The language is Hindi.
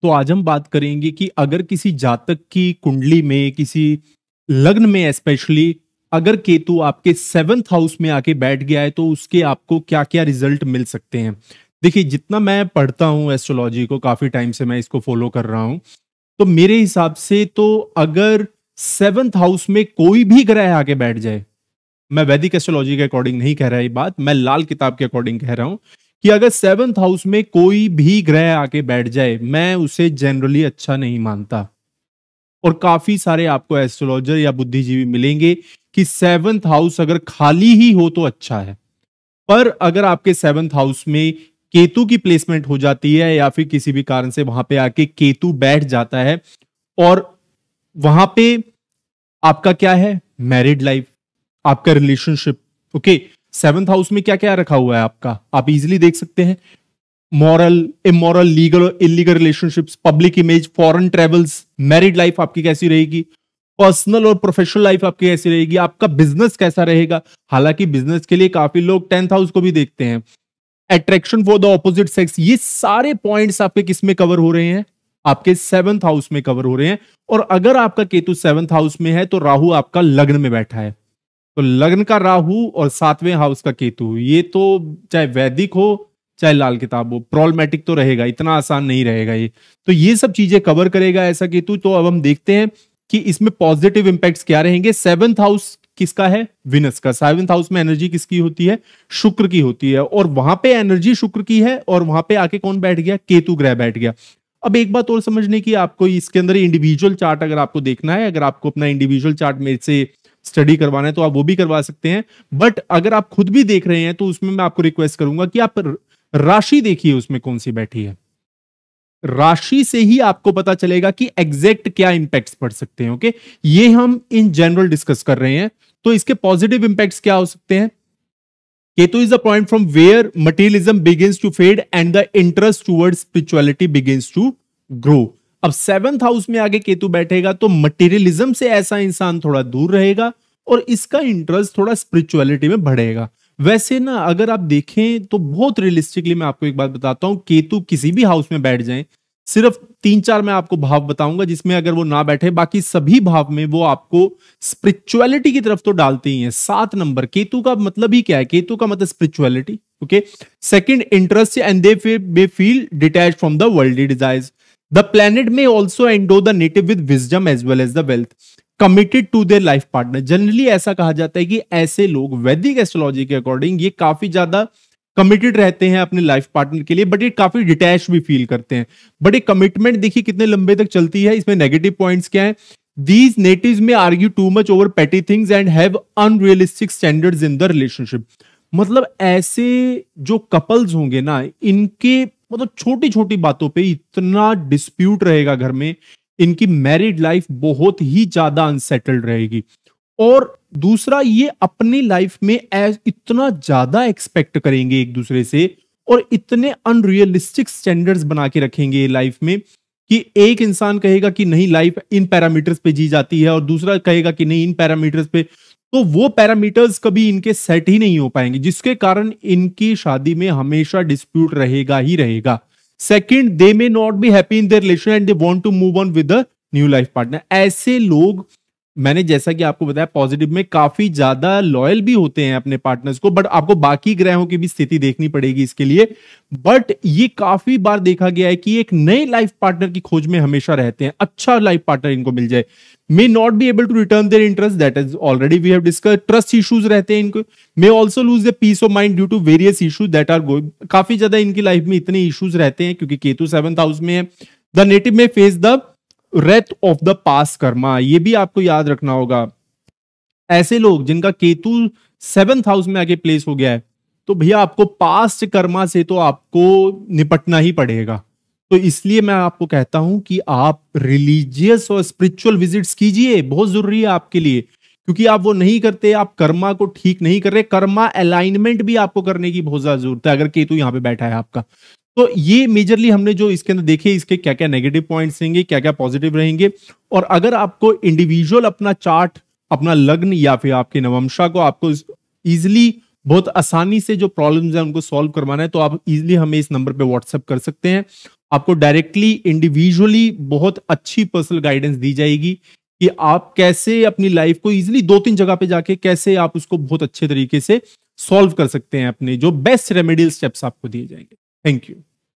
तो आज हम बात करेंगे कि अगर किसी जातक की कुंडली में, किसी लग्न में स्पेशली अगर केतु आपके 7th हाउस में आके बैठ गया है तो उसके आपको क्या क्या रिजल्ट मिल सकते हैं। देखिए, जितना मैं पढ़ता हूं एस्ट्रोलॉजी को, काफी टाइम से मैं इसको फॉलो कर रहा हूं, तो मेरे हिसाब से तो अगर 7th हाउस में कोई भी ग्रह आके बैठ जाए, मैं वैदिक एस्ट्रोलॉजी के अकॉर्डिंग नहीं कह रहा ये बात, मैं लाल किताब के अकॉर्डिंग कह रहा हूं कि अगर 7th हाउस में कोई भी ग्रह आके बैठ जाए, मैं उसे जनरली अच्छा नहीं मानता। और काफी सारे आपको एस्ट्रोलॉजर या बुद्धिजीवी मिलेंगे कि 7th हाउस अगर खाली ही हो तो अच्छा है, पर अगर आपके 7th हाउस में केतु की प्लेसमेंट हो जाती है या फिर किसी भी कारण से वहां पे आके केतु बैठ जाता है और वहां पे आपका क्या है, मैरिड लाइफ, आपका रिलेशनशिप, ओके। 7th हाउस में क्या क्या रखा हुआ है आपका, आप इजीली देख सकते हैं। मॉरल, इमोरल, लीगल और illegal relationships, public image, foreign travels, married life आपकी कैसी रहेगी, पर्सनल और प्रोफेशनल लाइफ आपकी कैसी रहेगी, आपका बिजनेस कैसा रहेगा। हालांकि बिजनेस के लिए काफी लोग 10th हाउस को भी देखते हैं। Attraction for the opposite sex, ये सारे पॉइंट्स आपके किस में कवर हो रहे हैं, आपके 7th हाउस में कवर हो रहे हैं। और अगर आपका केतु 7th हाउस में है तो राहु आपका लग्न में बैठा है, तो लग्न का राहु और 7वें हाउस का केतु, ये तो चाहे वैदिक हो चाहे लाल किताब हो, प्रॉब्लमेटिक तो रहेगा, इतना आसान नहीं रहेगा ये। तो ये सब चीजें कवर करेगा ऐसा केतु। तो अब हम देखते हैं कि इसमें पॉजिटिव इंपैक्ट्स क्या रहेंगे। 7th हाउस किसका है, विनस का। 7th हाउस में एनर्जी किसकी होती है, शुक्र की होती है, और वहां पे एनर्जी शुक्र की है और वहां पे आके कौन बैठ गया, केतु ग्रह बैठ गया। अब एक बात और समझने की, आपको इसके अंदर इंडिविजुअल चार्ट अगर आपको देखना है, अगर आपको अपना इंडिविजुअल चार्ट मेरे से स्टडी करवाना है तो आप वो भी करवा सकते हैं। बट अगर आप खुद भी देख रहे हैं तो उसमें मैं आपको रिक्वेस्ट करूंगा कि आप राशि देखिए उसमें कौन सी बैठी है। राशि से ही आपको पता चलेगा कि एग्जैक्ट क्या इंपैक्ट्स पड़ सकते हैं। ओके, ये हम इन जनरल डिस्कस कर रहे हैं। तो इसके पॉजिटिव इंपैक्ट्स क्या हो सकते हैं। Ketu is the point from where materialism begins to fade and the interest towards spirituality begins to grow. अब 7th हाउस में आगे केतु बैठेगा तो मटेरियलिज्म से ऐसा इंसान थोड़ा दूर रहेगा और इसका इंटरेस्ट थोड़ा स्पिरिचुअलिटी में बढ़ेगा। वैसे ना अगर आप देखें तो बहुत रियलिस्टिकली मैं आपको एक बात बताता हूं, केतु किसी भी हाउस में बैठ जाए, सिर्फ 3-4 मैं आपको भाव बताऊंगा जिसमें अगर वो ना बैठे, बाकी सभी भाव में वो आपको स्पिरिचुअलिटी की तरफ तो डालते ही हैं। 7 नंबर केतु का मतलब ही क्या है, केतु का मतलब spirituality. Okay, second interest and they feel detached from the worldly desires. The planet में also endows the native with wisdom as well as the wealth committed to their life partner. Generally ऐसा कहा जाता है कि ऐसे लोग वैदिक एस्ट्रोलॉजी के अकॉर्डिंग ये काफी ज्यादा कमिटेड रहते हैं अपने लाइफ पार्टनर के लिए, बट ये काफी डिटैच भी फील करते हैं। बट ये कमिटमेंट देखिए कितने लंबे तक चलती है। इसमें नेगेटिव पॉइंट्स क्या है, दीज नेटिव्स में argue too much over petty things and have unrealistic standards in the relationship. मतलब ऐसे जो कपल्स होंगे ना, इनके मतलब छोटी छोटी बातों पे इतना डिस्प्यूट रहेगा घर में, इनकी मैरिड लाइफ बहुत ही ज्यादा अनसेटल्ड रहेगी। और दूसरा, ये अपनी लाइफ में इतना ज्यादा एक्सपेक्ट करेंगे एक दूसरे से और इतने अनरियलिस्टिक स्टैंडर्ड्स बना के रखेंगे लाइफ में कि एक इंसान कहेगा कि नहीं लाइफ इन पैरामीटर्स पे जी जाती है और दूसरा कहेगा कि नहीं इन पैरामीटर्स पे, तो वो पैरामीटर्स कभी इनके सेट ही नहीं हो पाएंगे, जिसके कारण इनकी शादी में हमेशा डिस्प्यूट रहेगा ही रहेगा। Second, they may not be happy in their relation and they want to move on with the new life partner. ऐसे लोग, मैंने जैसा कि आपको बताया, पॉजिटिव में काफी ज्यादा लॉयल भी होते हैं अपने पार्टनर्स को, बट आपको बाकी ग्रहों की भी स्थिति देखनी पड़ेगी इसके लिए। बट ये काफी बार देखा गया है कि एक नए लाइफ पार्टनर की खोज में हमेशा रहते हैं, अच्छा लाइफ पार्टनर इनको मिल जाए। May not be able to return their interest, that is already we have discuss. Trust issues रहते हैं इनको। May also lose the peace of mind due to various issues that are going. काफी ज्यादा इनकी लाइफ में इतने इश्यूज रहते हैं क्योंकि केतु 7th हाउस में है। द नेटिव में face the Wraith of the past Karma, ये भी आपको याद रखना होगा। ऐसे लोग जिनका केतु 7th हाउस में आके प्लेस हो गया है, तो भैया आपको पास्ट कर्मा से तो आपको निपटना ही पड़ेगा। तो इसलिए मैं आपको कहता हूं कि आप रिलीजियस और स्पिरिचुअल विजिट्स कीजिए, बहुत जरूरी है आपके लिए, क्योंकि आप वो नहीं करते, आप कर्मा को ठीक नहीं कर रहे। कर्मा अलाइनमेंट भी आपको करने की बहुत ज्यादा जरूरत है अगर केतु यहां पे बैठा है आपका। तो ये मेजरली हमने जो इसके अंदर देखे, इसके क्या क्या नेगेटिव पॉइंट्स रहेंगे, क्या क्या पॉजिटिव रहेंगे। और अगर आपको इंडिविजुअल अपना चार्ट, अपना लग्न या फिर आपके नवंशा को आपको इजिली बहुत आसानी से जो प्रॉब्लम्स हैं उनको सॉल्व करवाना है, तो आप इजिली हमें इस नंबर पे व्हाट्सएप कर सकते हैं। आपको डायरेक्टली इंडिविजुअली बहुत अच्छी पर्सनल गाइडेंस दी जाएगी कि आप कैसे अपनी लाइफ को इजीली 2-3 जगह पे जाके कैसे आप उसको बहुत अच्छे तरीके से सॉल्व कर सकते हैं। अपने जो बेस्ट रेमेडियल स्टेप्स आपको दिए जाएंगे। Thank you.